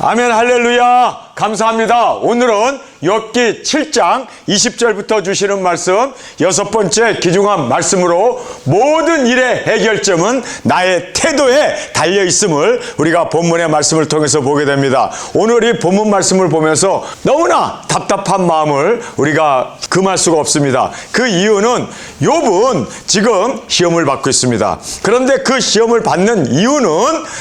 아멘. 할렐루야. 감사합니다. 오늘은 욥기 7장 20절부터 주시는 말씀, 6번째 귀중한 말씀으로 모든 일의 해결점은 나의 태도에 달려 있음을 우리가 본문의 말씀을 통해서 보게 됩니다. 오늘 이 본문 말씀을 보면서 너무나 답답한 마음을 우리가 금할 수가 없습니다. 그 이유는 욥은 지금 시험을 받고 있습니다. 그런데 그 시험을 받는 이유는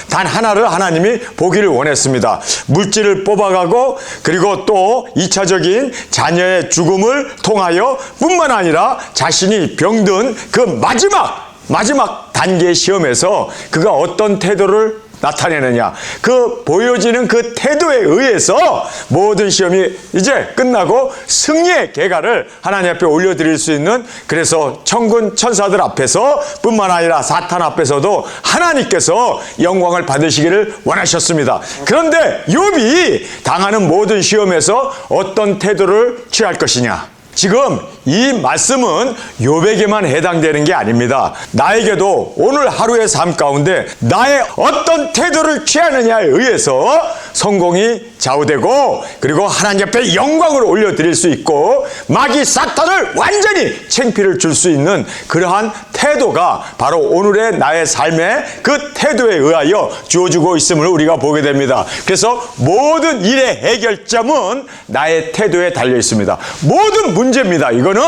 단 하나를 하나님이 보기를 원했습니다. 물질을 뽑아가고 그리고 또 2차적인 자녀의 죽음을 통하여 뿐만 아니라 자신이 병든 그 마지막 단계의 시험에서 그가 어떤 태도를 나타내느냐, 그 보여지는 그 태도에 의해서 모든 시험이 이제 끝나고 승리의 계가를 하나님 앞에 올려드릴 수 있는, 그래서 천군 천사들 앞에서 뿐만 아니라 사탄 앞에서도 하나님께서 영광을 받으시기를 원하셨습니다. 그런데 욥이 당하는 모든 시험에서 어떤 태도를 취할 것이냐, 지금 이 말씀은 욥에게만 해당되는 게 아닙니다. 나에게도 오늘 하루의 삶 가운데 나의 어떤 태도를 취하느냐에 의해서 성공이 좌우되고, 그리고 하나님 앞에 영광을 올려드릴 수 있고 마귀 사탄을 완전히 창피를 줄 수 있는 그러한 태도가 바로 오늘의 나의 삶의 그 태도에 의하여 주어지고 있음을 우리가 보게 됩니다. 그래서 모든 일의 해결점은 나의 태도에 달려 있습니다. 모든 문제입니다. 이거는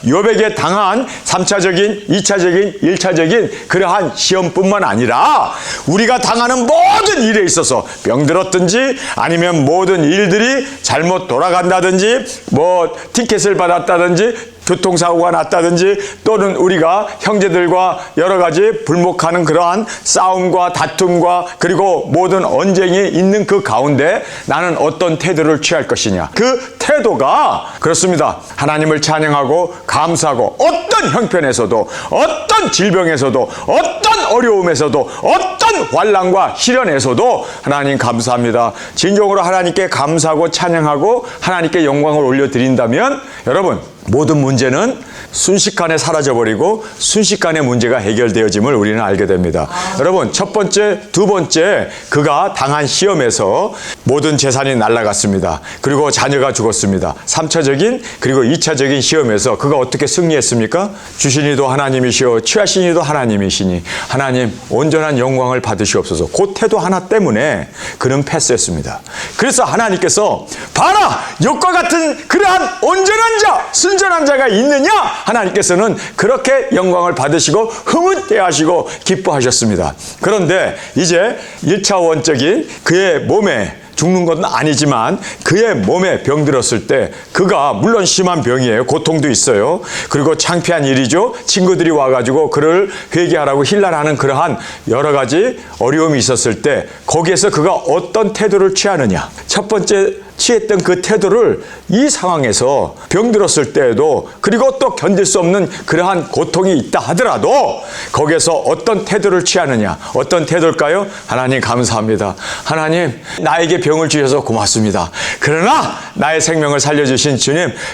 욥에게 당한 3차적인, 2차적인, 1차적인 그러한 시험뿐만 아니라 우리가 당하는 모든 일에 있어서 병들었든지 아니면 모든 일들이 잘못 돌아간다든지 티켓을 받았다든지 교통사고가 났다든지 또는 우리가 형제들과 여러 가지 불목하는 그러한 싸움과 다툼과 그리고 모든 언쟁이 있는 그 가운데 나는 어떤 태도를 취할 것이냐, 그 태도가 그렇습니다. 하나님을 찬양하고 감사하고 어떤 형편에서도 어떤 질병에서도 어떤 어려움에서도 어떤 환난과 시련에서도 하나님 감사합니다, 진정으로 하나님께 감사하고 찬양하고 하나님께 영광을 올려드린다면 여러분 모든 문제는 순식간에 사라져버리고 순식간에 문제가 해결되어짐을 우리는 알게 됩니다. 여러분, 첫 번째, 두 번째 그가 당한 시험에서 모든 재산이 날아갔습니다. 그리고 자녀가 죽었습니다. 3차적인 그리고 2차적인 시험에서 그가 어떻게 승리했습니까? 주신 이도 하나님이시오 취하신 이도 하나님이시니 하나님 온전한 영광을 받으시옵소서. 그 태도 하나 때문에 그는 패스했습니다. 그래서 하나님께서 봐라, 욥과 같은 그러한 온전한 자, 순전한 자가 있느냐? 하나님께서는 그렇게 영광을 받으시고 흐뭇해하시고 기뻐하셨습니다. 그런데 이제 1차원적인 그의 몸에 죽는 건 아니지만 그의 몸에 병들었을 때 그가 물론 심한 병이에요. 고통도 있어요. 그리고 창피한 일이죠. 친구들이 와가지고 그를 회개하라고 힐난하는 그러한 여러 가지 어려움이 있었을 때 거기에서 그가 어떤 태도를 취하느냐, 첫 번째 취했던 그 태도를 이 상황에서 병들었을 때에도 그리고 또 견딜 수 없는 그러한 고통이 있다 하더라도 거기에서 어떤 태도를 취하느냐, 어떤 태도일까요? 하나님 감사합니다. 하나님 나에게 병을 주셔서 고맙습니다. 그러나 나의 생명을 살려주신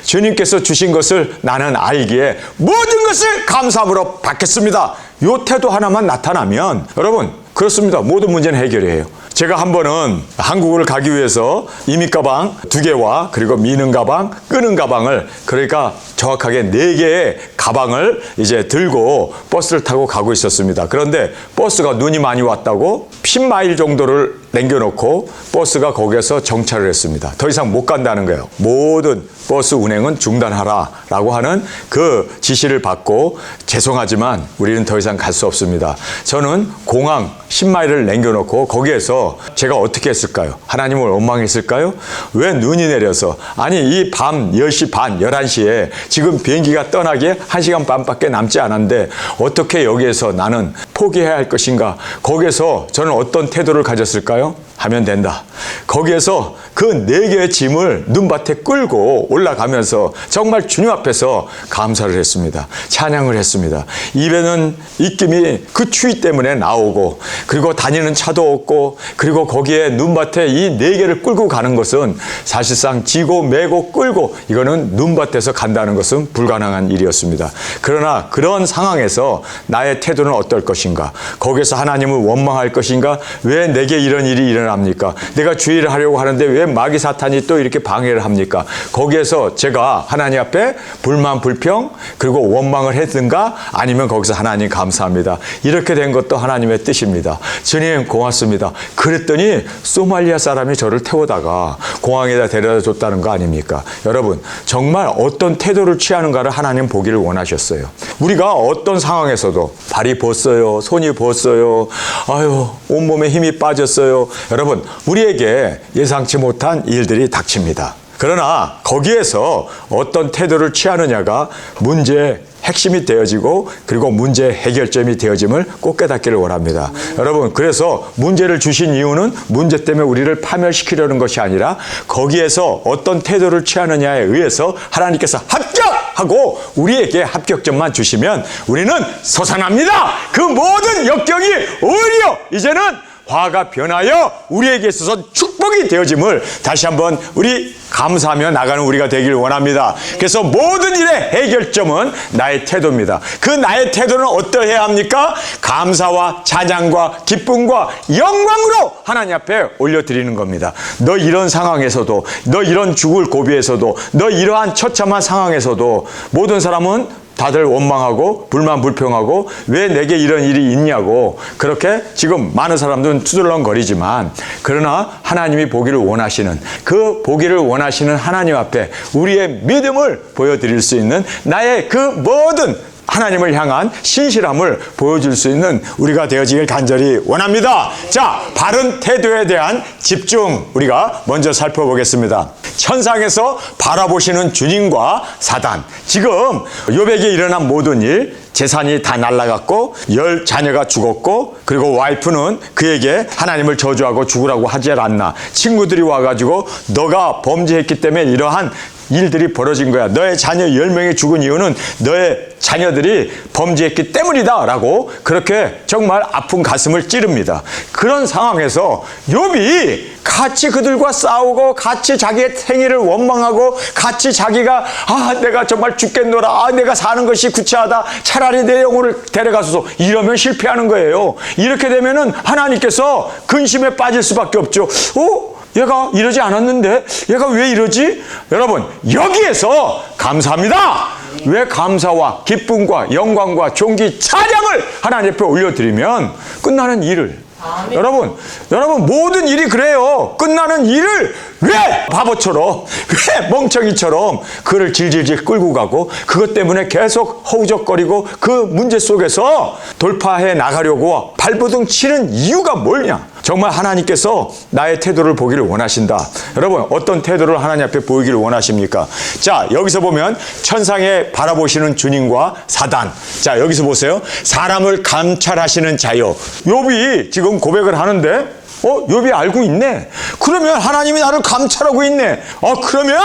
주님께서 주신 것을 나는 알기에 모든 것을 감사함으로 받겠습니다. 이 태도 하나만 나타나면 여러분 그렇습니다. 모든 문제는 해결이에요. 제가 한 번은 한국을 가기 위해서 이민 가방 2개와 그리고 미는 가방, 끄는 가방을, 그러니까 정확하게 4개의 가방을 이제 들고 버스를 타고 가고 있었습니다. 그런데 버스가 눈이 많이 왔다고 10마일 정도를 남겨놓고 버스가 거기에서 정차를 했습니다. 더 이상 못 간다는 거예요. 모든 버스 운행은 중단하라라고 하는 그 지시를 받고 죄송하지만 우리는 더 이상 갈 수 없습니다. 저는 공항 10마일을 남겨놓고 거기에서 제가 어떻게 했을까요? 하나님을 원망했을까요? 왜 눈이 내려서, 아니 이 밤 10시 반, 11시에 지금 비행기가 떠나기에 1시간 반밖에 남지 않았는데 어떻게 여기에서 나는 포기해야 할 것인가? 거기에서 저는 어떤 태도를 가졌을까요? 하면 된다. 거기에서 그 4개의 짐을 눈밭에 끌고 올라가면서 정말 주님 앞에서 감사를 했습니다. 찬양을 했습니다. 입에는 입김이 그 추위 때문에 나오고 그리고 다니는 차도 없고 그리고 거기에 눈밭에 이 4개를 끌고 가는 것은 사실상 지고 메고 끌고 이거는 눈밭에서 간다는 것은 불가능한 일이었습니다. 그러나 그런 상황에서 나의 태도는 어떨 것인가? 거기에서 하나님을 원망할 것인가? 왜 내게 이런 일이 일어납니까? 내가 주의 의리를 하려고 하는데 왜 마귀 사탄이 또 이렇게 방해를 합니까? 거기에서 제가 하나님 앞에 불만 불평 그리고 원망을 했든가 아니면 거기서 하나님 감사합니다. 이렇게 된 것도 하나님의 뜻입니다. 주님 고맙습니다. 그랬더니 소말리아 사람이 저를 태우다가 공항에다 데려다 줬다는 거 아닙니까? 여러분 정말 어떤 태도를 취하는가를 하나님 보기를 원하셨어요. 우리가 어떤 상황에서도 발이 벗어요, 손이 벗어요, 아유 온몸에 힘이 빠졌어요. 여러분 우리에게 예상치 못한 일들이 닥칩니다. 그러나 거기에서 어떤 태도를 취하느냐가 문제의 핵심이 되어지고 그리고 문제 해결점이 되어짐을 꼭 깨닫기를 원합니다. 여러분 그래서 문제를 주신 이유는 문제 때문에 우리를 파멸시키려는 것이 아니라 거기에서 어떤 태도를 취하느냐에 의해서 하나님께서 합격하고 우리에게 합격점만 주시면 우리는 솟아납니다. 그 모든 역경이 오히려 이제는 화가 변하여 우리에게 있어서 축복이 되어짐을 다시 한번 우리 감사하며 나가는 우리가 되기를 원합니다. 그래서 모든 일의 해결점은 나의 태도입니다. 그 나의 태도는 어떠해야 합니까? 감사와 찬양과 기쁨과 영광으로 하나님 앞에 올려드리는 겁니다. 너 이런 상황에서도, 너 이런 죽을 고비에서도, 너 이러한 처참한 상황에서도 모든 사람은 다들 원망하고 불만 불평하고 왜 내게 이런 일이 있냐고 그렇게 지금 많은 사람들은 투덜렁거리지만 그러나 하나님이 보기를 원하시는 그 보기를 원하시는 하나님 앞에 우리의 믿음을 보여드릴 수 있는 나의 그 모든 하나님을 향한 신실함을 보여줄 수 있는 우리가 되어지길 간절히 원합니다. 자, 바른 태도에 대한 집중 우리가 먼저 살펴보겠습니다. 천상에서 바라보시는 주님과 사단. 지금 욥에게 일어난 모든 일, 재산이 다 날아갔고 10 자녀가 죽었고 그리고 와이프는 그에게 하나님을 저주하고 죽으라고 하지 않나. 친구들이 와가지고 너가 범죄했기 때문에 이러한 일들이 벌어진 거야. 너의 자녀 10명이 죽은 이유는 너의 자녀들이 범죄했기 때문이다 라고 그렇게 정말 아픈 가슴을 찌릅니다. 그런 상황에서 욥이 같이 그들과 싸우고 같이 자기의 생애를 원망하고 같이 자기가 내가 정말 죽겠노라, 내가 사는 것이 구차하다, 차라리 내 영혼을 데려가소서, 이러면 실패하는 거예요. 이렇게 되면은 하나님께서 근심에 빠질 수밖에 없죠. 얘가 이러지 않았는데 얘가 왜 이러지? 여러분 여기에서 감사합니다. 왜 감사와 기쁨과 영광과 존귀 찬양을 하나님 앞에 올려드리면 끝나는 일을 여러분 모든 일이 그래요. 끝나는 일을 왜 바보처럼 왜 멍청이처럼 그를 질질질 끌고 가고 그것 때문에 계속 허우적거리고 그 문제 속에서 돌파해 나가려고 발버둥 치는 이유가 뭐냐? 정말 하나님께서 나의 태도를 보기를 원하신다. 여러분 어떤 태도를 하나님 앞에 보이기를 원하십니까? 자 여기서 보면 천상에 바라보시는 주님과 사단. 자 여기서 보세요. 사람을 감찰하시는 자요. 욥이 지금 고백을 하는데 욥이 알고 있네. 그러면 하나님이 나를 감찰하고 있네. 그러면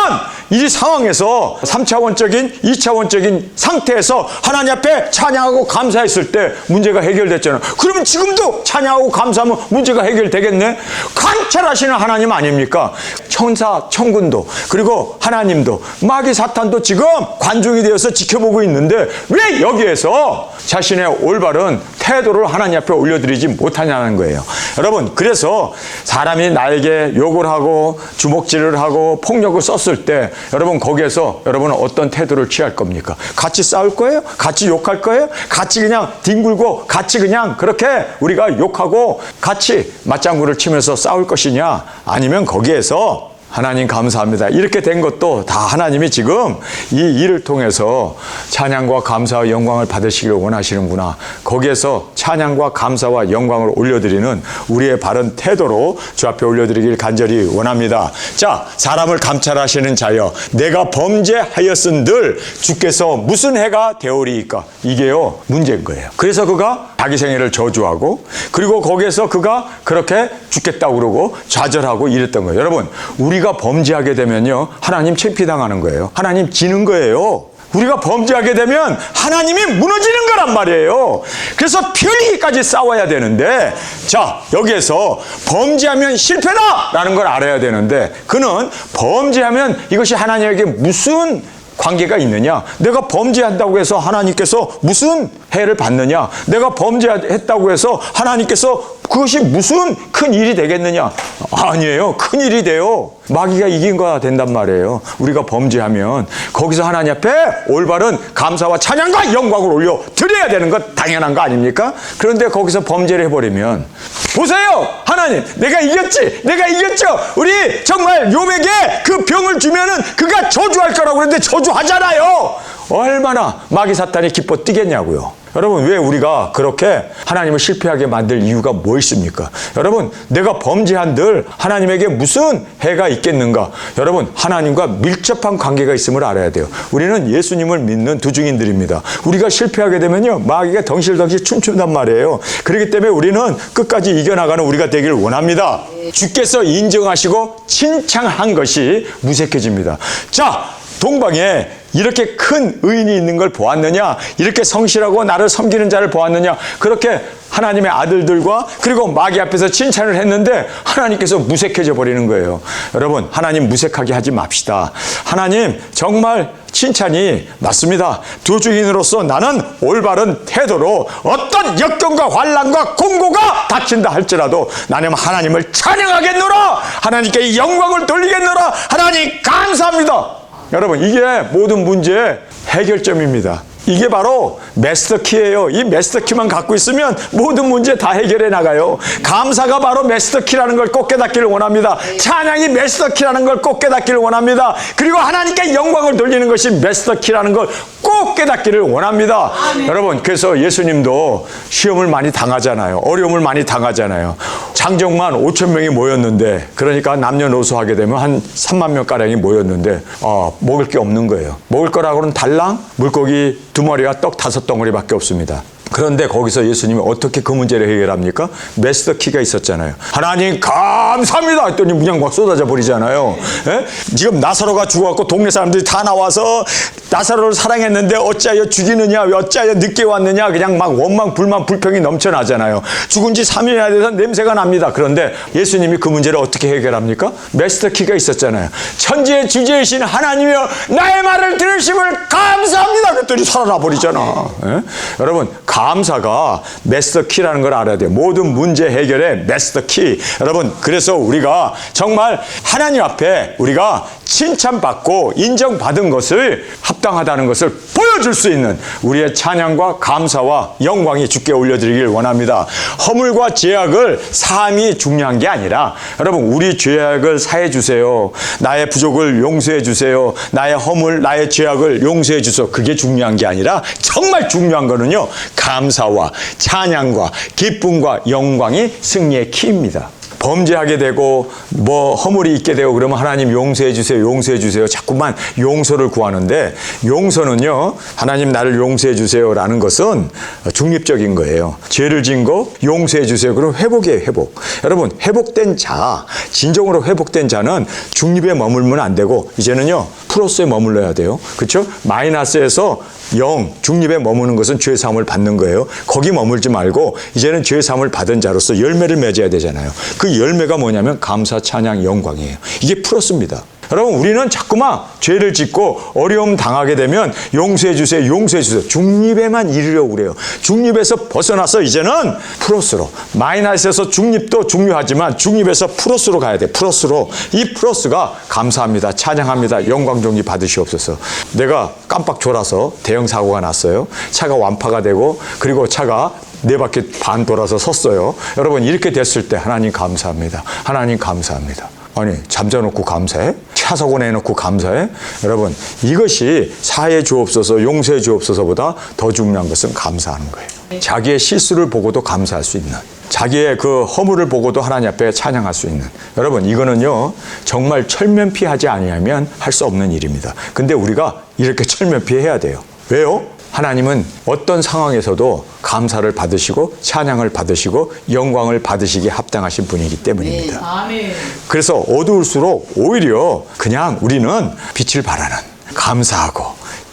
이 상황에서 3차원적인 2차원적인 상태에서 하나님 앞에 찬양하고 감사했을 때 문제가 해결됐잖아. 그러면 지금도 찬양하고 감사하면 문제가 해결되겠네. 감찰하시는 하나님 아닙니까? 천사 천군도 그리고 하나님도 마귀 사탄도 지금 관중이 되어서 지켜보고 있는데 왜 여기에서 자신의 올바른 태도를 하나님 앞에 올려드리지 못하냐는 거예요. 여러분 그래서 사람이 나에게 욕을 하고 주먹질을 하고 폭력을 썼을 때 여러분 거기에서 여러분은 어떤 태도를 취할 겁니까? 같이 싸울 거예요? 같이 욕할 거예요? 같이 그냥 뒹굴고 같이 그냥 그렇게 우리가 욕하고 같이 맞장구를 치면서 싸울 것이냐? 아니면 거기에서 하나님 감사합니다. 이렇게 된 것도 다 하나님이 지금 이 일을 통해서 찬양과 감사와 영광을 받으시기를 원하시는구나. 거기에서 찬양과 감사와 영광을 올려드리는 우리의 바른 태도로 주 앞에 올려드리길 간절히 원합니다. 자, 사람을 감찰하시는 자여 내가 범죄하였은들 주께서 무슨 해가 되오리이까? 이게요 문제인 거예요. 그래서 그가 자기 생애를 저주하고 그리고 거기에서 그가 그렇게 죽겠다고 그러고 좌절하고 이랬던 거예요. 여러분 우리가 범죄하게 되면요 하나님 창피당하는 거예요. 하나님 지는 거예요. 우리가 범죄하게 되면 하나님이 무너지는 거란 말이에요. 그래서 편리까지 싸워야 되는데 자 여기에서 범죄하면 실패다 라는 걸 알아야 되는데 그는 범죄하면 이것이 하나님에게 무슨 관계가 있느냐? 내가 범죄한다고 해서 하나님께서 무슨 해를 받느냐? 내가 범죄했다고 해서 하나님께서 그것이 무슨 큰 일이 되겠느냐? 아니에요. 큰 일이 돼요. 마귀가 이긴 거야 된단 말이에요. 우리가 범죄하면 거기서 하나님 앞에 올바른 감사와 찬양과 영광을 올려 드려야 되는 것 당연한 거 아닙니까? 그런데 거기서 범죄를 해버리면 보세요. 하나님 내가 이겼지. 내가 이겼죠. 우리 정말 욥에게 그 병을 주면은 그가 저주할 거라고 그랬는데 저주하잖아요. 얼마나 마귀 사탄이 기뻐 뛰겠냐고요. 여러분 왜 우리가 그렇게 하나님을 실패하게 만들 이유가 뭐 있습니까? 여러분 내가 범죄한들 하나님에게 무슨 해가 있겠는가? 여러분 하나님과 밀접한 관계가 있음을 알아야 돼요. 우리는 예수님을 믿는 두 증인들입니다. 우리가 실패하게 되면요 마귀가 덩실덩실 춤춘단 말이에요. 그렇기 때문에 우리는 끝까지 이겨나가는 우리가 되기를 원합니다. 주께서 인정하시고 칭찬한 것이 무색해집니다. 자, 동방에 이렇게 큰 의인이 있는 걸 보았느냐? 이렇게 성실하고 나를 섬기는 자를 보았느냐? 그렇게 하나님의 아들들과 그리고 마귀 앞에서 칭찬을 했는데 하나님께서 무색해져 버리는 거예요. 여러분 하나님 무색하게 하지 맙시다. 하나님 정말 칭찬이 맞습니다. 두 증인으로서 나는 올바른 태도로 어떤 역경과 환난과 공고가 닥친다 할지라도 나는 하나님을 찬양하겠노라. 하나님께 영광을 돌리겠노라. 하나님 감사합니다. 여러분 이게 모든 문제의 해결점입니다. 이게 바로 마스터키예요. 이 마스터키만 갖고 있으면 모든 문제 다 해결해 나가요. 감사가 바로 마스터키라는 걸 꼭 깨닫기를 원합니다. 찬양이 마스터키라는 걸 꼭 깨닫기를 원합니다. 그리고 하나님께 영광을 돌리는 것이 마스터키라는 걸 꼭 깨닫기를 원합니다. 여러분 그래서 예수님도 시험을 많이 당하잖아요. 어려움을 많이 당하잖아요. 장정만 5천 명이 모였는데 그러니까 남녀노소 하게 되면 한 3만 명가량이 모였는데 먹을 게 없는 거예요. 먹을 거라고는 달랑 물고기 2마리와 떡 5덩어리밖에 없습니다. 그런데 거기서 예수님이 어떻게 그 문제를 해결합니까? 마스터키가 있었잖아요. 하나님 감사합니다 했더니 그냥 막 쏟아져 버리잖아요. 예? 지금 나사로가 죽어갖고 동네 사람들이 다 나와서 나사로를 사랑했는데 어찌하여 죽이느냐, 어찌하여 늦게 왔느냐, 그냥 막 원망 불만 불평이 넘쳐나잖아요. 죽은 지 3일이나 돼서 냄새가 납니다. 그런데 예수님이 그 문제를 어떻게 해결합니까? 마스터키가 있었잖아요. 천지의 주제이신 하나님이여 나의 말을 들으심을 감사합니다 그랬더니 살아나 버리잖아. 예? 여러분 감사가 마스터키라는 걸 알아야 돼요. 모든 문제 해결의 마스터키. 여러분 그래서 우리가 정말 하나님 앞에 우리가 칭찬받고 인정받은 것을 합당하다는 것을 보여줄 수 있는 우리의 찬양과 감사와 영광이 주께 올려드리길 원합니다. 허물과 죄악을 사함이 중요한 게 아니라 여러분 우리 죄악을 사해 주세요. 나의 부족을 용서해 주세요. 나의 허물 나의 죄악을 용서해 주세요. 그게 중요한 게 아니라 정말 중요한 거는요 감사와 찬양과 기쁨과 영광이 승리의 키입니다. 범죄하게 되고 뭐 허물이 있게 되고 그러면 하나님 용서해 주세요. 용서해 주세요. 자꾸만 용서를 구하는데 용서는요. 하나님 나를 용서해 주세요라는 것은 중립적인 거예요. 죄를 지은 거 용서해 주세요. 그럼 회복이에요. 회복. 여러분 회복된 자, 진정으로 회복된 자는 중립에 머물면 안 되고 이제는요. 플러스에 머물러야 돼요. 그렇죠? 마이너스에서 0, 중립에 머무는 것은 죄 사함을 받는 거예요. 거기 머물지 말고 이제는 죄 사함을 받은 자로서 열매를 맺어야 되잖아요. 그 열매가 뭐냐면 감사, 찬양, 영광이에요. 이게 플러스입니다. 여러분 우리는 자꾸만 죄를 짓고 어려움 당하게 되면 용서해 주세요. 용서해 주세요. 중립에만 이르려고 그래요. 중립에서 벗어나서 이제는 플러스로 마이너스에서 중립도 중요하지만 중립에서 플러스로 가야 돼. 플러스로. 이 플러스가 감사합니다. 찬양합니다. 영광 존귀 받으시옵소서. 내가 깜빡 졸아서 대형 사고가 났어요. 차가 완파가 되고 그리고 차가 4바퀴 반 돌아서 섰어요. 여러분 이렇게 됐을 때 하나님 감사합니다. 하나님 감사합니다. 아니 잠자놓고 감사해? 차 사고 내놓고 감사해? 여러분 이것이 사해 주옵소서 용서해 주옵소서보다 더 중요한 것은 감사하는 거예요. 자기의 실수를 보고도 감사할 수 있는 자기의 그 허물을 보고도 하나님 앞에 찬양할 수 있는 여러분 이거는요 정말 철면피하지 아니하면 할 수 없는 일입니다. 근데 우리가 이렇게 철면피해야 돼요. 왜요? 하나님은 어떤 상황에서도 감사를 받으시고 찬양을 받으시고 영광을 받으시기에 합당하신 분이기 때문입니다. 그래서 어두울수록 오히려 그냥 우리는 빛을 발하는 감사하고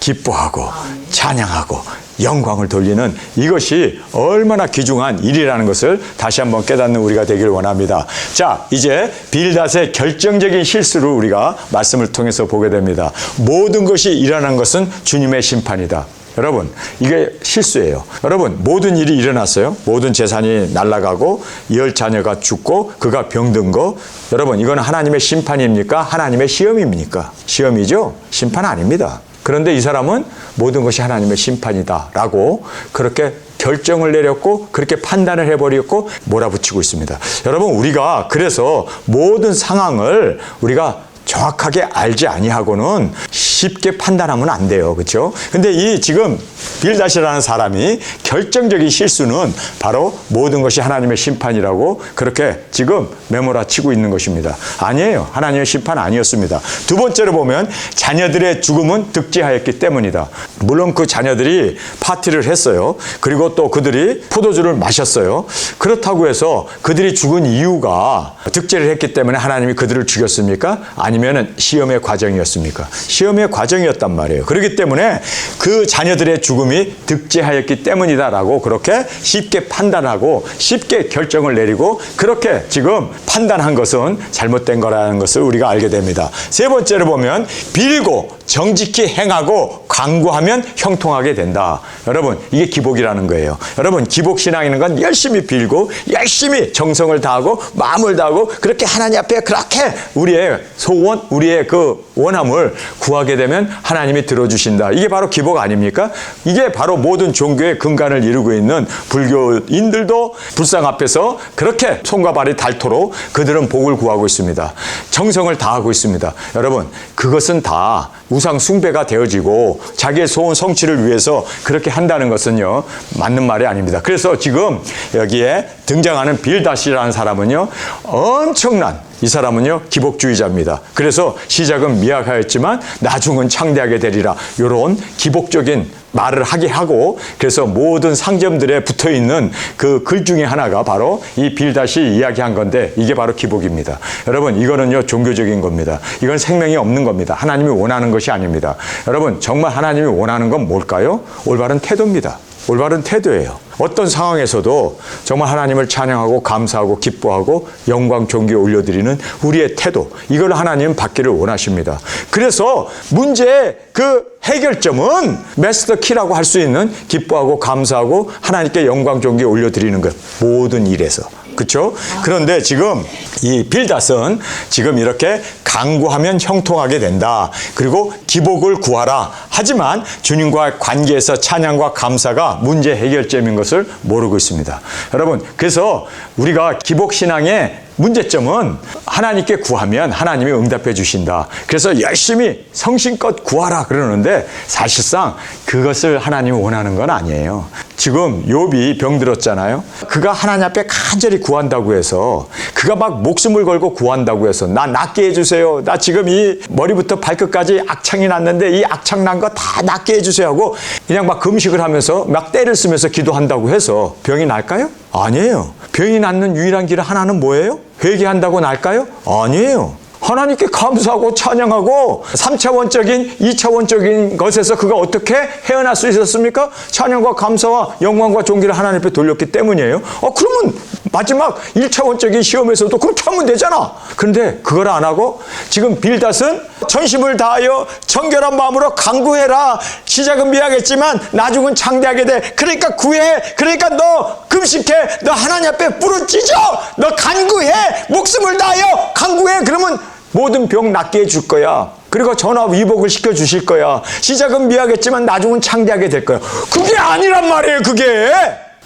기뻐하고 찬양하고 영광을 돌리는 이것이 얼마나 귀중한 일이라는 것을 다시 한번 깨닫는 우리가 되기를 원합니다. 자, 이제 빌닷의 결정적인 실수를 우리가 말씀을 통해서 보게 됩니다. 모든 것이 일어난 것은 주님의 심판이다. 여러분, 이게 실수예요. 여러분, 모든 일이 일어났어요. 모든 재산이 날아가고 10 자녀가 죽고 그가 병든 거. 여러분, 이건 하나님의 심판입니까? 하나님의 시험입니까? 시험이죠? 심판 아닙니다. 그런데 이 사람은 모든 것이 하나님의 심판이다라고 그렇게 결정을 내렸고 그렇게 판단을 해버렸고 몰아붙이고 있습니다. 여러분, 우리가 그래서 모든 상황을 우리가 정확하게 알지 아니하고는 쉽게 판단하면 안 돼요. 그렇죠? 근데 이 지금 빌닷이라는 사람이 결정적인 실수는 바로 모든 것이 하나님의 심판이라고 그렇게 지금 메모라치고 있는 것입니다. 아니에요. 하나님의 심판 아니었습니다. 두 번째로 보면 자녀들의 죽음은 득제하였기 때문이다. 물론 그 자녀들이 파티를 했어요. 그리고 또 그들이 포도주를 마셨어요. 그렇다고 해서 그들이 죽은 이유가 득제를 했기 때문에 하나님이 그들을 죽였습니까? 아니면 시험의 과정이었습니까? 시험의 과정이었단 말이에요. 그렇기 때문에 그 자녀들의 죽음이 득제하였기 때문이다라고 그렇게 쉽게 판단하고 쉽게 결정을 내리고 그렇게 지금 판단한 것은 잘못된 거라는 것을 우리가 알게 됩니다. 세 번째로 보면 빌고 정직히 행하고 간구하면 형통하게 된다. 여러분, 이게 기복이라는 거예요. 여러분, 기복신앙이라는 건 열심히 빌고 열심히 정성을 다하고 마음을 다하고 그렇게 하나님 앞에 그렇게 우리의 소원, 우리의 그 원함을 구하게 되면 하나님이 들어주신다. 이게 바로 기복 아닙니까? 이게 바로 모든 종교의 근간을 이루고 있는 불교인들도 불상 앞에서 그렇게 손과 발이 닳도록 그들은 복을 구하고 있습니다. 정성을 다하고 있습니다. 여러분, 그것은 다 우상 숭배가 되어지고 자기의 소원 성취를 위해서 그렇게 한다는 것은요, 맞는 말이 아닙니다. 그래서 지금 여기에 등장하는 빌닷이라는 사람은요, 엄청난 이 사람은요, 기복주의자입니다. 그래서 시작은 미약하였지만 나중은 창대하게 되리라. 이런 기복적인 말을 하게 하고 그래서 모든 상점들에 붙어있는 그 글 중에 하나가 바로 이 빌닷이 이야기한 건데 이게 바로 기복입니다. 여러분, 이거는요, 종교적인 겁니다. 이건 생명이 없는 겁니다. 하나님이 원하는 것이 아닙니다. 여러분, 정말 하나님이 원하는 건 뭘까요? 올바른 태도입니다. 올바른 태도예요. 어떤 상황에서도 정말 하나님을 찬양하고 감사하고 기뻐하고 영광 존귀에 올려드리는 우리의 태도, 이걸 하나님은 받기를 원하십니다. 그래서 문제의 그 해결점은 마스터 키라고 할 수 있는 기뻐하고 감사하고 하나님께 영광 존귀에 올려드리는 것, 모든 일에서. 그렇죠? 그런데 지금 이 빌닷은 지금 이렇게 간구하면 형통하게 된다. 그리고 기복을 구하라. 하지만 주님과 관계에서 찬양과 감사가 문제 해결점인 것을 모르고 있습니다. 여러분, 그래서 우리가 기복신앙의 문제점은 하나님께 구하면 하나님이 응답해 주신다. 그래서 열심히 성심껏 구하라 그러는데 사실상 그것을 하나님이 원하는 건 아니에요. 지금 욥이 병들었잖아요. 그가 하나님 앞에 간절히 구한다고 해서 그가 막 목숨을 걸고 구한다고 해서 나 낫게 해주세요. 나 지금 이 머리부터 발끝까지 악창이 났는데 이 악창 난 거 다 낫게 해주세요 하고 그냥 막 금식을 하면서 막 때를 쓰면서 기도한다고 해서 병이 날까요? 아니에요. 병이 낫는 유일한 길 하나는 뭐예요? 회개한다고 날까요? 아니에요. 하나님께 감사하고 찬양하고 3차원적인 2차원적인 것에서 그가 어떻게 헤어날 수 있었습니까? 찬양과 감사와 영광과 존귀를 하나님 앞에 돌렸기 때문이에요. 그러면 마지막 1차원적인 시험에서도 그렇게 하면 되잖아. 그런데 그걸 안 하고 지금 빌닷은 전심을 다하여 정결한 마음으로 간구해라. 시작은 미약했지만 나중은 창대하게 돼. 그러니까 구해. 그러니까 너 금식해. 너 하나님 앞에 부르짖어. 너 간구해. 목숨을 다하여 간구해. 그러면 모든 병 낫게 해줄 거야. 그리고 전화 위복을 시켜주실 거야. 시작은 미약했지만 나중은 창대하게 될 거야. 그게 아니란 말이에요, 그게.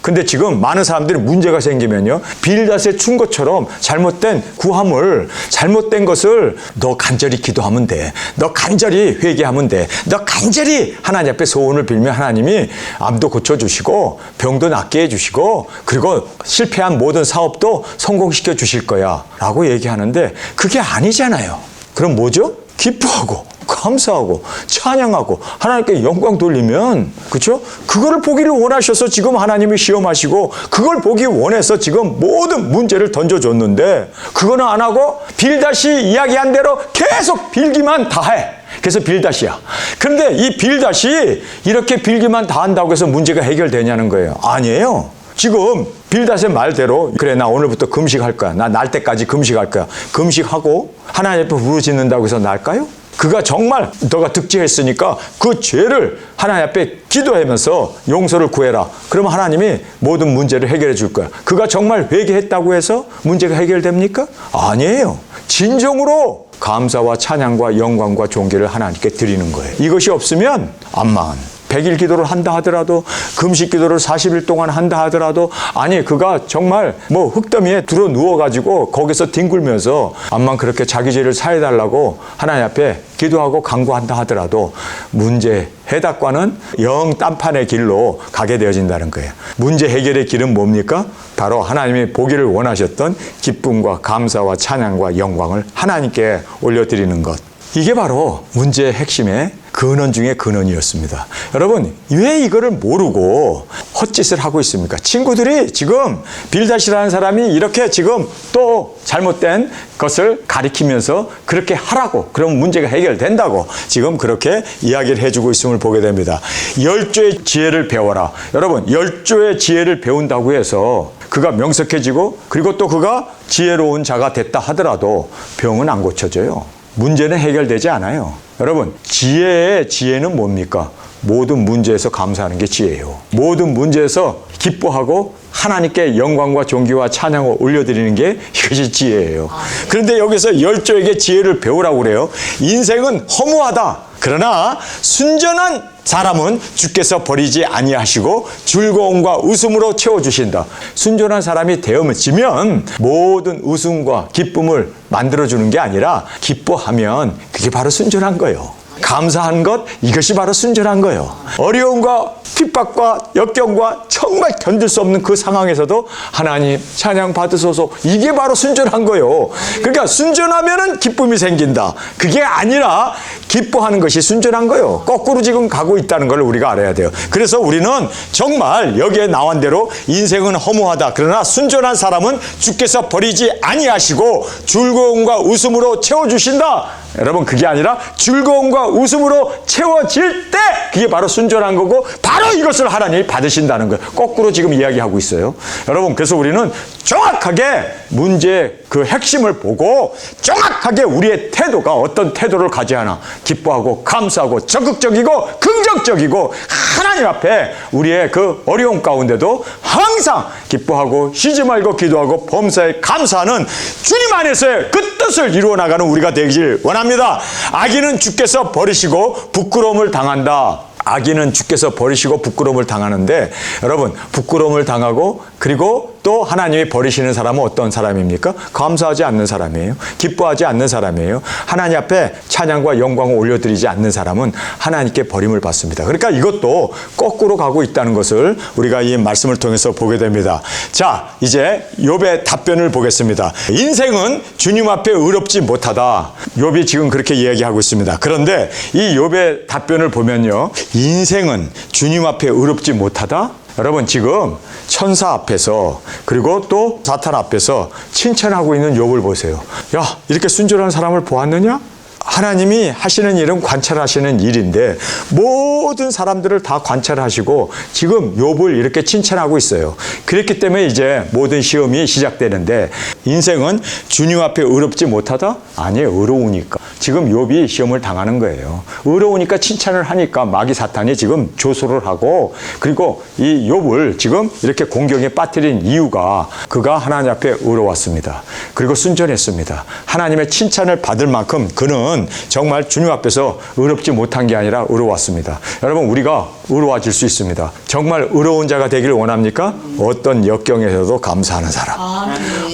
근데 지금 많은 사람들이 문제가 생기면요, 빌닷에 준 것처럼 잘못된 구함을, 잘못된 것을 너 간절히 기도하면 돼. 너 간절히 회개하면 돼. 너 간절히 하나님 앞에 소원을 빌면 하나님이 암도 고쳐주시고 병도 낫게 해주시고 그리고 실패한 모든 사업도 성공시켜 주실 거야 라고 얘기하는데 그게 아니잖아요. 그럼 뭐죠? 기뻐하고 감사하고 찬양하고 하나님께 영광 돌리면, 그렇죠? 그거를 보기를 원하셔서 지금 하나님이 시험하시고 그걸 보기 원해서 지금 모든 문제를 던져줬는데 그거는 안 하고 빌닷이 이야기한 대로 계속 빌기만 다 해. 그래서 빌닷이야. 그런데 이 빌닷이 이렇게 빌기만 다 한다고 해서 문제가 해결되냐는 거예요. 아니에요. 지금 빌닷의 말대로 그래 나 오늘부터 금식할 거야. 나 날 때까지 금식할 거야. 금식하고 하나님 앞에 부르짖는다고 해서 날까요? 그가 정말 너가 득죄했으니까 그 죄를 하나님 앞에 기도하면서 용서를 구해라. 그러면 하나님이 모든 문제를 해결해 줄 거야. 그가 정말 회개했다고 해서 문제가 해결됩니까? 아니에요. 진정으로 감사와 찬양과 영광과 존귀를 하나님께 드리는 거예요. 이것이 없으면 암만 100일 기도를 한다 하더라도, 금식 기도를 40일 동안 한다 하더라도, 아니 그가 정말 뭐 흙더미에 들어 누워가지고 거기서 뒹굴면서 암만 그렇게 자기 죄를 사해달라고 하나님 앞에 기도하고 간구한다 하더라도 문제 해답과는 영 딴판의 길로 가게 되어진다는 거예요. 문제 해결의 길은 뭡니까? 바로 하나님이 보기를 원하셨던 기쁨과 감사와 찬양과 영광을 하나님께 올려드리는 것. 이게 바로 문제의 핵심의 근원 중의 근원이었습니다. 여러분, 왜 이거를 모르고 헛짓을 하고 있습니까? 친구들이 지금 빌닷이라는 사람이 이렇게 지금 또 잘못된 것을 가리키면서 그렇게 하라고, 그럼 문제가 해결된다고 지금 그렇게 이야기를 해주고 있음을 보게 됩니다. 열조의 지혜를 배워라. 여러분, 열조의 지혜를 배운다고 해서 그가 명석해지고 그리고 또 그가 지혜로운 자가 됐다 하더라도 병은 안 고쳐져요. 문제는 해결되지 않아요. 여러분, 지혜의 지혜는 뭡니까? 모든 문제에서 감사하는 게 지혜예요. 모든 문제에서 기뻐하고 하나님께 영광과 존귀와 찬양을 올려드리는 게 이것이 지혜예요. 그런데 여기서 열조에게 지혜를 배우라고 그래요. 인생은 허무하다. 그러나 순전한 사람은 주께서 버리지 아니하시고 즐거움과 웃음으로 채워주신다. 순전한 사람이 되어지면 모든 웃음과 기쁨을 만들어주는 게 아니라 기뻐하면 그게 바로 순전한 거예요. 감사한 것, 이것이 바로 순전한 거예요. 어려움과 핍박과 역경과 정말 견딜 수 없는 그 상황에서도 하나님 찬양 받으소서, 이게 바로 순전한 거예요. 그러니까 순전하면은 기쁨이 생긴다. 그게 아니라 기뻐하는 것이 순전한 거예요. 거꾸로 지금 가고 있다는 걸 우리가 알아야 돼요. 그래서 우리는 정말 여기에 나온 대로 인생은 허무하다. 그러나 순전한 사람은 주께서 버리지 아니하시고 즐거움과 웃음으로 채워주신다. 여러분, 그게 아니라 즐거움과 웃음으로 채워질 때 그게 바로 순전한 거고 바로 이것을 하나님이 받으신다는 거예요. 거꾸로 지금 이야기하고 있어요. 여러분, 그래서 우리는 정확하게 문제의 그 핵심을 보고 정확하게 우리의 태도가 어떤 태도를 가져야하나, 기뻐하고 감사하고 적극적이고 긍정적이고 하나님 앞에 우리의 그 어려움 가운데도 항상 기뻐하고 쉬지 말고 기도하고 범사에 감사하는 주님 안에서의 그 뜻을 이루어 나가는 우리가 되길 원합니다. 악인은 주께서 버리시고 부끄러움을 당한다. 악인은 주께서 버리시고 부끄러움을 당하는데, 여러분, 부끄러움을 당하고 그리고 또 하나님이 버리시는 사람은 어떤 사람입니까? 감사하지 않는 사람이에요. 기뻐하지 않는 사람이에요. 하나님 앞에 찬양과 영광을 올려드리지 않는 사람은 하나님께 버림을 받습니다. 그러니까 이것도 거꾸로 가고 있다는 것을 우리가 이 말씀을 통해서 보게 됩니다. 자, 이제 욥의 답변을 보겠습니다. 인생은 주님 앞에 의롭지 못하다. 욥이 지금 그렇게 이야기하고 있습니다. 그런데 이 욥의 답변을 보면요, 인생은 주님 앞에 의롭지 못하다? 여러분, 지금 천사 앞에서 그리고 또 사탄 앞에서 칭찬하고 있는 욥을 보세요. 야, 이렇게 순전한 사람을 보았느냐? 하나님이 하시는 일은 관찰하시는 일인데 모든 사람들을 다 관찰하시고 지금 욥을 이렇게 칭찬하고 있어요. 그렇기 때문에 이제 모든 시험이 시작되는데, 인생은 주님 앞에 의롭지 못하다? 아니에요. 의로우니까. 지금 욥이 시험을 당하는 거예요. 의로우니까 칭찬을 하니까 마귀 사탄이 지금 조소를 하고, 그리고 이 욥을 지금 이렇게 공경에 빠뜨린 이유가 그가 하나님 앞에 의로웠습니다. 그리고 순전했습니다. 하나님의 칭찬을 받을 만큼 그는 정말 주님 앞에서 의롭지 못한 게 아니라 의로웠습니다. 여러분, 우리가 의로워질 수 있습니다. 정말 의로운 자가 되기를 원합니까? 어떤 역경에서도 감사하는 사람,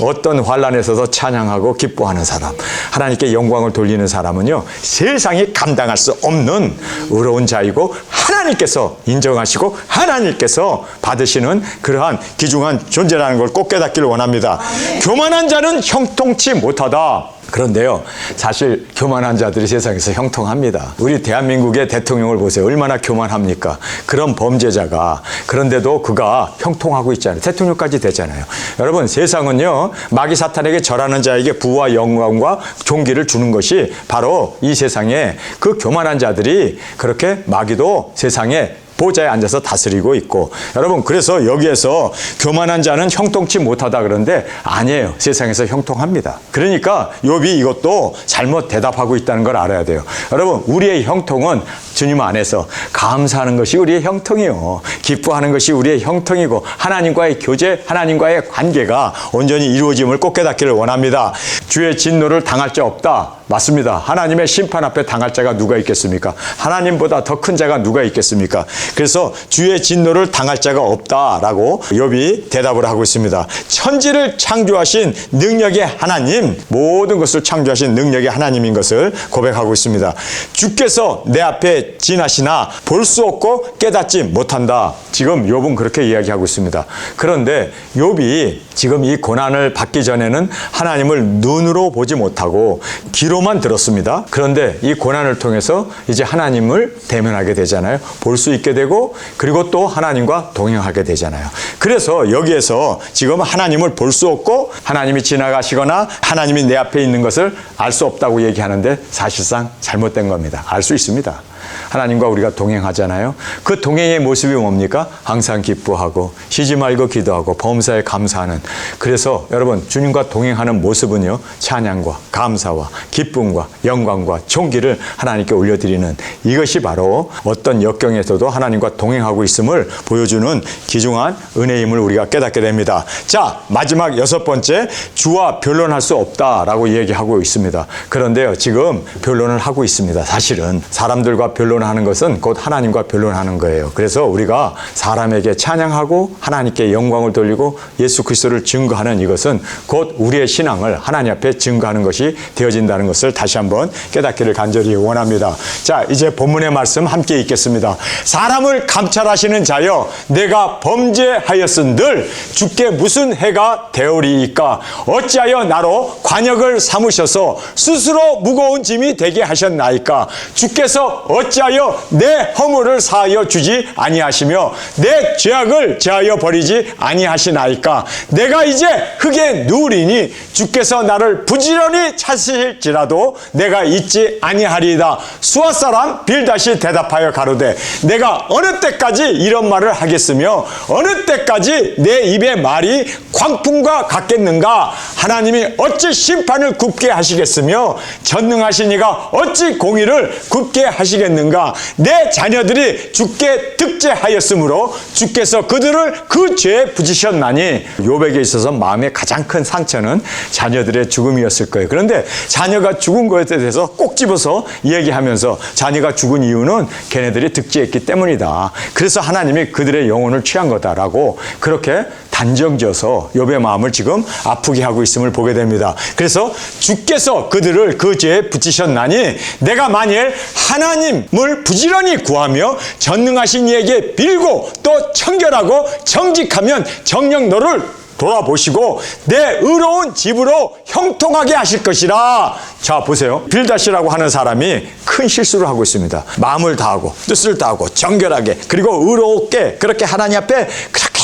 어떤 환난에서도 찬양하고 기뻐하는 사람, 하나님께 영광을 돌리는 사람은요, 세상이 감당할 수 없는 의로운 자이고 하나님께서 인정하시고 하나님께서 받으시는 그러한 귀중한 존재라는 걸 꼭 깨닫기를 원합니다. 교만한 자는 형통치 못하다. 그런데요, 사실 교만한 자들이 세상에서 형통합니다. 우리 대한민국의 대통령을 보세요. 얼마나 교만합니까? 그런 범죄자가, 그런데도 그가 형통하고 있잖아요. 대통령까지 되잖아요. 여러분, 세상은요, 마귀 사탄에게 절하는 자에게 부와 영광과 존귀를 주는 것이 바로 이 세상에 그 교만한 자들이 그렇게 마귀도 세상에 보좌에 앉아서 다스리고 있고, 여러분, 그래서 여기에서 교만한 자는 형통치 못하다 그러는데 아니에요. 세상에서 형통합니다. 그러니까 욥이 이것도 잘못 대답하고 있다는 걸 알아야 돼요. 여러분, 우리의 형통은 주님 안에서 감사하는 것이 우리의 형통이요, 기뻐하는 것이 우리의 형통이고, 하나님과의 교제, 하나님과의 관계가 온전히 이루어짐을 꼭 깨닫기를 원합니다. 주의 진노를 당할 자 없다. 맞습니다. 하나님의 심판 앞에 당할 자가 누가 있겠습니까? 하나님보다 더 큰 자가 누가 있겠습니까? 그래서 주의 진노를 당할 자가 없다라고 욥이 대답을 하고 있습니다. 천지를 창조하신 능력의 하나님, 모든 것을 창조하신 능력의 하나님인 것을 고백하고 있습니다. 주께서 내 앞에 지나시나 볼 수 없고 깨닫지 못한다. 지금 욥은 그렇게 이야기하고 있습니다. 그런데 욥이 지금 이 고난을 받기 전에는 하나님을 눈으로 보지 못하고 귀로만 들었습니다. 그런데 이 고난을 통해서 이제 하나님을 대면하게 되잖아요. 볼 수 있게 되고, 그리고 또 하나님과 동행하게 되잖아요. 그래서 여기에서 지금 하나님을 볼 수 없고 하나님이 지나가시거나 하나님이 내 앞에 있는 것을 알 수 없다고 얘기하는데 사실상 잘못된 겁니다. 알 수 있습니다. 하나님과 우리가 동행하잖아요. 그 동행의 모습이 뭡니까? 항상 기뻐하고 쉬지 말고 기도하고 범사에 감사하는. 그래서 여러분, 주님과 동행하는 모습은요, 찬양과 감사와 기쁨과 영광과 존귀를 하나님께 올려드리는, 이것이 바로 어떤 역경에서도 하나님과 동행하고 있음을 보여주는 귀중한 은혜임을 우리가 깨닫게 됩니다. 자, 마지막 6번째, 주와 변론할 수 없다라고 얘기하고 있습니다. 그런데요, 지금 변론을 하고 있습니다. 사실은 사람들과 변론하는 것은 곧 하나님과 변론하는 거예요. 그래서 우리가 사람에게 찬양하고 하나님께 영광을 돌리고 예수 그리스도를 증거하는 이것은 곧 우리의 신앙을 하나님 앞에 증거하는 것이 되어진다는 것을 다시 한번 깨닫기를 간절히 원합니다. 자, 이제 본문의 말씀 함께 읽겠습니다. 사람을 감찰하시는 자여, 내가 범죄하였은들 주께 무슨 해가 되오리이까? 어찌하여 나로 관역을 삼으셔서 스스로 무거운 짐이 되게 하셨나이까? 주께서 어찌하여 내 허물을 사하여 주지 아니하시며 내 죄악을 제하여 버리지 아니하시나이까? 내가 이제 흙에 누우리니 주께서 나를 부지런히 찾으실지라도 내가 잊지 아니하리이다. 수아 사람 빌닷이 대답하여 가로되, 내가 어느 때까지 이런 말을 하겠으며 어느 때까지 내 입의 말이 광풍과 같겠는가? 하나님이 어찌 심판을 굽게 하시겠으며 전능하신 이가 어찌 공의를 굽게 하시겠는가? 내 자녀들이 주께 득죄하였으므로 주께서 그들을 그 죄에 붙이셨나니. 욥에게 있어서 마음의 가장 큰 상처는 자녀들의 죽음이었을 거예요. 그런데 자녀가 죽은 것에 대해서 꼭 집어서 얘기하면서 자녀가 죽은 이유는 걔네들이 득죄했기 때문이다. 그래서 하나님이 그들의 영혼을 취한 거다라고 그렇게 단정지어서 욥의 마음을 지금 아프게 하고 있음을 보게 됩니다. 그래서 주께서 그들을 그 죄에 붙이셨나니 내가 만일 하나님을 부지런히 구하며 전능하신 이에게 빌고 또 청결하고 정직하면 정녕 너를 돌아보시고 내 의로운 집으로 형통하게 하실 것이라. 자, 보세요. 빌닷이라고 하는 사람이 큰 실수를 하고 있습니다. 마음을 다하고 뜻을 다하고 정결하게 그리고 의롭게 그렇게 하나님 앞에 그렇게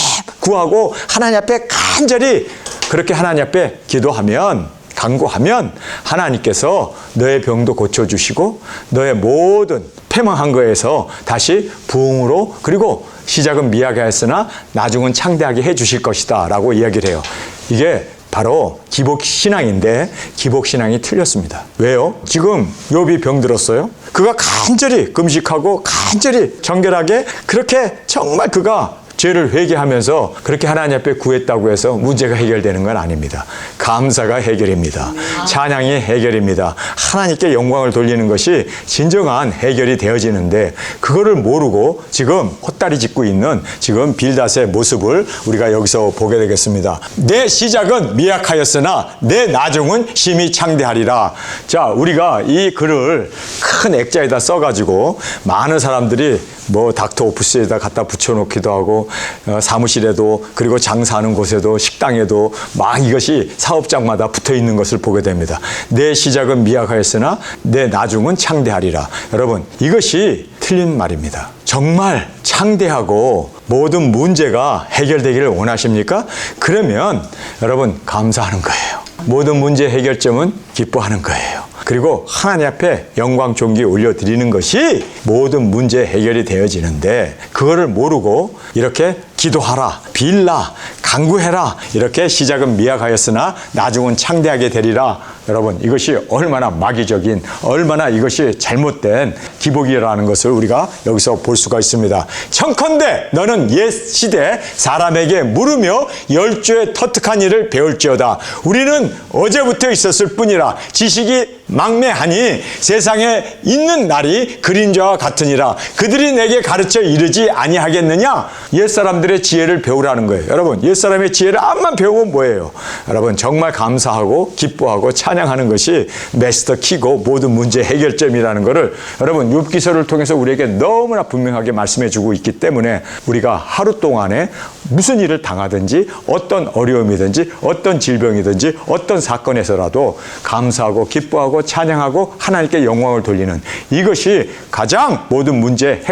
구하고 하나님 앞에 간절히 그렇게 하나님 앞에 기도하면, 간구하면 하나님께서 너의 병도 고쳐주시고 너의 모든 패망한 거에서 다시 부흥으로, 그리고 시작은 미약하게 했으나 나중은 창대하게 해주실 것이다 라고 이야기를 해요. 이게 바로 기복신앙인데 기복신앙이 틀렸습니다. 왜요? 지금 욥이 병들었어요. 그가 간절히 금식하고 간절히 정결하게 그렇게 정말 그가 죄를 회개하면서 그렇게 하나님 앞에 구했다고 해서 문제가 해결되는 건 아닙니다. 감사가 해결입니다. 찬양이 해결입니다. 하나님께 영광을 돌리는 것이 진정한 해결이 되어지는데 그거를 모르고 지금 헛다리 짚고 있는 지금 빌닷의 모습을 우리가 여기서 보게 되겠습니다. 내 시작은 미약하였으나 내 나중은 심히 창대하리라. 자, 우리가 이 글을 큰 액자에다 써가지고 많은 사람들이 뭐 닥터 오피스에다 갖다 붙여놓기도 하고 사무실에도 그리고 장사하는 곳에도 식당에도 막 이것이 사업장마다 붙어 있는 것을 보게 됩니다. 내 시작은 미약하였으나 내 나중은 창대하리라. 여러분, 이것이 틀린 말입니다. 정말 창대하고 모든 문제가 해결되기를 원하십니까? 그러면 여러분 감사하는 거예요. 모든 문제 해결점은 기뻐하는 거예요. 그리고 하나님 앞에 영광 존귀 올려드리는 것이 모든 문제 해결이 되어지는데, 그거를 모르고 이렇게 기도하라, 빌라, 간구해라, 이렇게 시작은 미약하였으나 나중은 창대하게 되리라. 여러분, 이것이 얼마나 마귀적인, 얼마나 이것이 잘못된 기복이라는 것을 우리가 여기서 볼 수가 있습니다. 청컨대 너는 옛 시대 사람에게 물으며 열조의 터득한 일을 배울지어다. 우리는 어제부터 있었을 뿐이라 지식이 망매하니 세상에 있는 날이 그림자와 같으니라. 그들이 내게 가르쳐 이르지 아니하겠느냐? 옛사람들의 지혜를 배우라는 거예요. 여러분, 옛사람의 지혜를 암만 배우면 뭐예요? 여러분, 정말 감사하고 기뻐하고 찬양하는 것이 마스터 키고 모든 문제 해결점이라는 것을 여러분 욥기서를 통해서 우리에게 너무나 분명하게 말씀해 주고 있기 때문에, 우리가 하루 동안에 무슨 일을 당하든지 어떤 어려움이든지 어떤 질병이든지 어떤 사건에서라도 감사하고 기뻐하고 찬양하고 하나님께 영광을 돌리는 이것이 가장 모든 문제의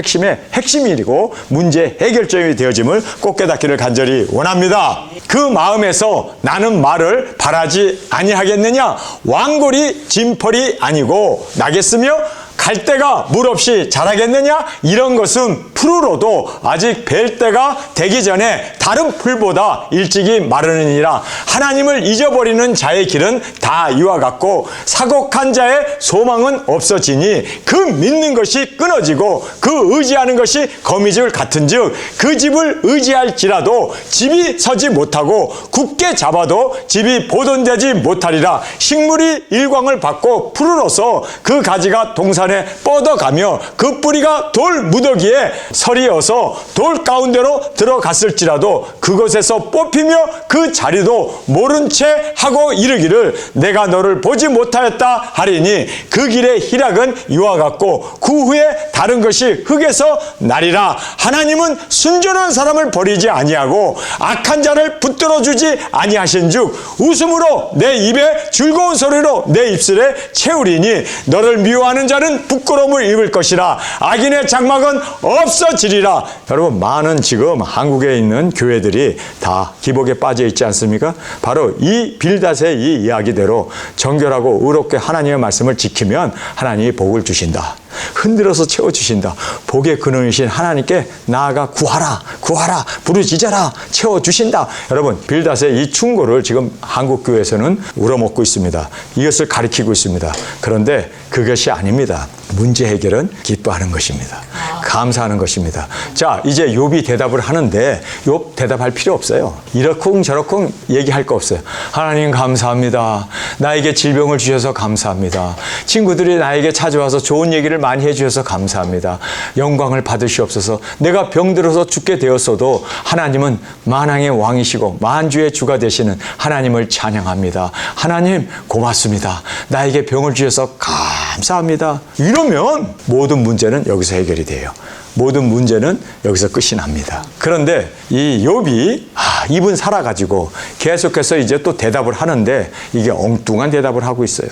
핵심이고 문제 해결점이 되어짐을 꼭 깨닫기를 간절히 원합니다. 그 마음에서 나는 말을 바라지 아니하겠느냐? 왕골이 진펄이 아니고 나겠으며 갈대가 물 없이 자라겠느냐? 이런 것은 풀으로도 아직 벨 때가 되기 전에 다른 풀보다 일찍이 마르느니라. 하나님을 잊어버리는 자의 길은 다 이와 같고 사곡한 자의 소망은 없어지니 그 믿는 것이 끊어지고 그 의지하는 것이 거미줄 같은즉 그 집을 의지할지라도 집이 서지 못하고 굳게 잡아도 집이 보존되지 못하리라. 식물이 일광을 받고 푸르러서 그 가지가 동산에 뻗어가며 그 뿌리가 돌 무더기에 서리어서 돌 가운데로 들어갔을지라도 그곳에서 뽑히며 그 자리도 모른 채 하고 이르기를 내가 너를 보지 못하였다 하리니 그 길의 희락은 이와 같고 그 후에 다른 것이 흙에서 나리라. 하나님은 순전한 사람을 버리지 아니하고 악한 자를 붙들어 주지 아니하신즉 웃음으로 내 입에 즐거운 소리로 내 입술에 채우리니 너를 미워하는 자는 부끄러움을 입을 것이라. 악인의 장막은 없어지리라. 여러분, 많은 지금 한국에 있는 교회들이 다 기복에 빠져 있지 않습니까? 바로 이 빌닷의 이 이야기대로 정결하고 의롭게 하나님의 말씀을 지키면 하나님이 복을 주신다. 흔들어서 채워주신다. 복의 근원이신 하나님께 나아가 구하라 부르짖어라 채워주신다. 여러분, 빌닷의 이 충고를 지금 한국교회에서는 우러먹고 있습니다. 이것을 가리키고 있습니다. 그런데 그것이 아닙니다. 문제 해결은 기뻐하는 것입니다. 감사하는 것입니다. 자, 이제 욥이 대답을 하는데 욥 대답할 필요 없어요. 이러쿵 저러쿵 얘기할 거 없어요. 하나님 감사합니다. 나에게 질병을 주셔서 감사합니다. 친구들이 나에게 찾아와서 좋은 얘기를 많이 해주셔서 감사합니다. 영광을 받으시옵소서. 내가 병들어서 죽게 되었어도 하나님은 만왕의 왕이시고 만주의 주가 되시는 하나님을 찬양합니다. 하나님 고맙습니다. 나에게 병을 주셔서 감사합니다. 이러면 모든 문제는 여기서 해결이 돼요. 모든 문제는 여기서 끝이 납니다. 그런데 이 욥이 입은 살아가지고 계속해서 이제 또 대답을 하는데 이게 엉뚱한 대답을 하고 있어요.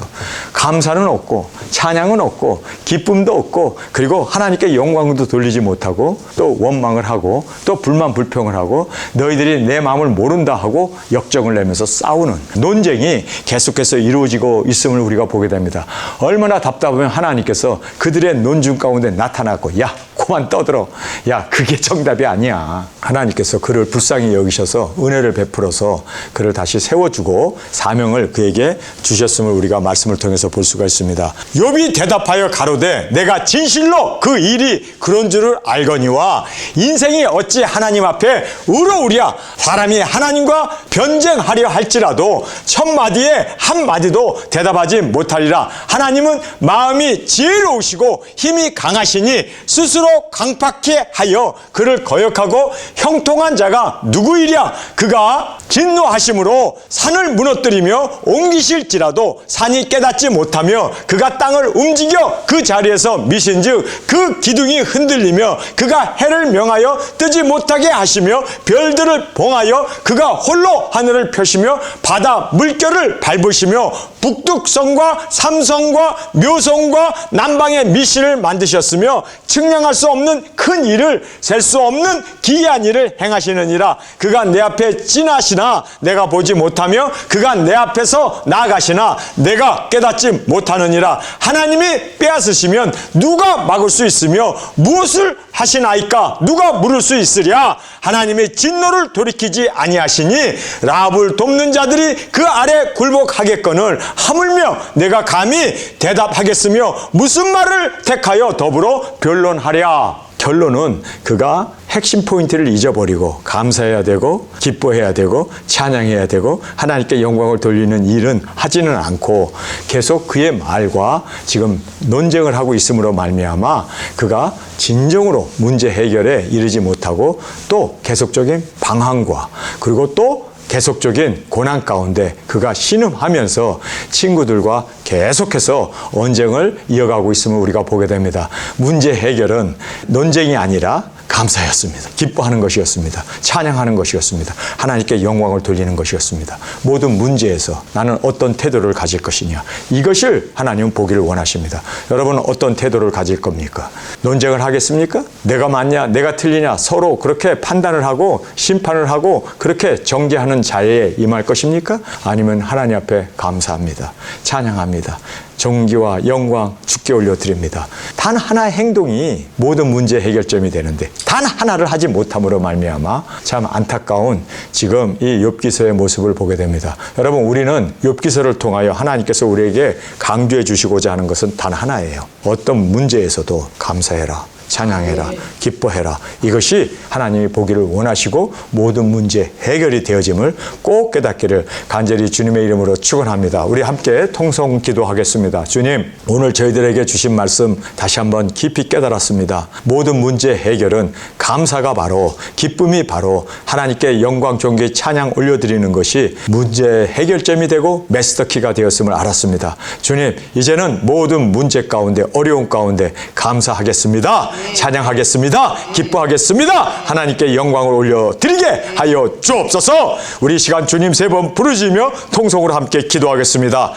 감사는 없고 찬양은 없고 기쁨도 없고 그리고 하나님께 영광도 돌리지 못하고 또 원망을 하고 또 불만 불평을 하고 너희들이 내 마음을 모른다 하고 역정을 내면서 싸우는 논쟁이 계속해서 이루어지고 있음을 우리가 보게 됩니다. 얼마나 답답하면 하나님께서 그들의 논중 가운데 나타났고 야 그만 떠들어. 야 그게 정답이 아니야. 하나님께서 그를 불쌍히 여기셔서 은혜를 베풀어서 그를 다시 세워주고 사명을 그에게 주셨음을 우리가 말씀을 통해서 볼 수가 있습니다. 욥이 대답하여 가로되 내가 진실로 그 일이 그런 줄을 알거니와 인생이 어찌 하나님 앞에 의로우랴. 사람이 하나님과 변쟁하려 할지라도 천마디에 한마디도 대답하지 못하리라. 하나님은 마음이 지혜로우시고 힘이 강하시니 스스로 강하고 강팍해 하여 그를 거역하고 형통한 자가 누구이랴? 그가 진노하심으로 산을 무너뜨리며 옮기실지라도 산이 깨닫지 못하며 그가 땅을 움직여 그 자리에서 미신즉 그 기둥이 흔들리며 그가 해를 명하여 뜨지 못하게 하시며 별들을 봉하여 그가 홀로 하늘을 펴시며 바다 물결을 밟으시며 북극성과 삼성과 묘성과 남방의 미신을 만드셨으며 측량할 수 없는 큰 일을 셀 수 없는 기이한 일을 행하시느니라. 그가 내 앞에 지나시나 내가 보지 못하며 그가 내 앞에서 나아가시나 내가 깨닫지 못하느니라. 하나님이 빼앗으시면 누가 막을 수 있으며 무엇을 하시나이까? 누가 물을 수 있으랴? 하나님의 진노를 돌이키지 아니하시니 라합을 돕는 자들이 그 아래 굴복하겠거늘 하물며 내가 감히 대답하겠으며 무슨 말을 택하여 더불어 변론하랴. 결론은 그가 핵심 포인트를 잊어버리고 감사해야 되고 기뻐해야 되고 찬양해야 되고 하나님께 영광을 돌리는 일은 하지는 않고 계속 그의 말과 지금 논쟁을 하고 있음으로 말미암아 그가 진정으로 문제 해결에 이르지 못하고 또 계속적인 방황과 그리고 또 계속적인 고난 가운데 그가 신음하면서 친구들과 계속해서 언쟁을 이어가고 있음을 우리가 보게 됩니다. 문제 해결은 논쟁이 아니라 감사였습니다. 기뻐하는 것이었습니다. 찬양하는 것이었습니다. 하나님께 영광을 돌리는 것이었습니다. 모든 문제에서 나는 어떤 태도를 가질 것이냐. 이것을 하나님은 보기를 원하십니다. 여러분은 어떤 태도를 가질 겁니까? 논쟁을 하겠습니까? 내가 맞냐? 내가 틀리냐? 서로 그렇게 판단을 하고 심판을 하고 그렇게 정죄하는 자리에 임할 것입니까? 아니면 하나님 앞에 감사합니다. 찬양합니다. 존귀와 영광 주께 올려드립니다. 단 하나의 행동이 모든 문제 해결점이 되는데 단 하나를 하지 못함으로 말미암아 참 안타까운 지금 이 욥기서의 모습을 보게 됩니다. 여러분 우리는 욥기서를 통하여 하나님께서 우리에게 강조해 주시고자 하는 것은 단 하나예요. 어떤 문제에서도 감사해라. 찬양해라. 기뻐해라. 이것이 하나님이 보기를 원하시고 모든 문제 해결이 되어짐을 꼭 깨닫기를 간절히 주님의 이름으로 축원합니다. 우리 함께 통성 기도하겠습니다. 주님, 오늘 저희들에게 주신 말씀 다시 한번 깊이 깨달았습니다. 모든 문제 해결은 감사가 바로 기쁨이 바로 하나님께 영광, 존귀, 찬양 올려드리는 것이 문제 해결점이 되고 마스터키가 되었음을 알았습니다. 주님, 이제는 모든 문제 가운데 어려운 가운데 감사하겠습니다. 찬양하겠습니다. 기뻐하겠습니다. 하나님께 영광을 올려드리게 하여 주옵소서. 우리 시간 주님 세 번 부르짖으며 통성으로 함께 기도하겠습니다.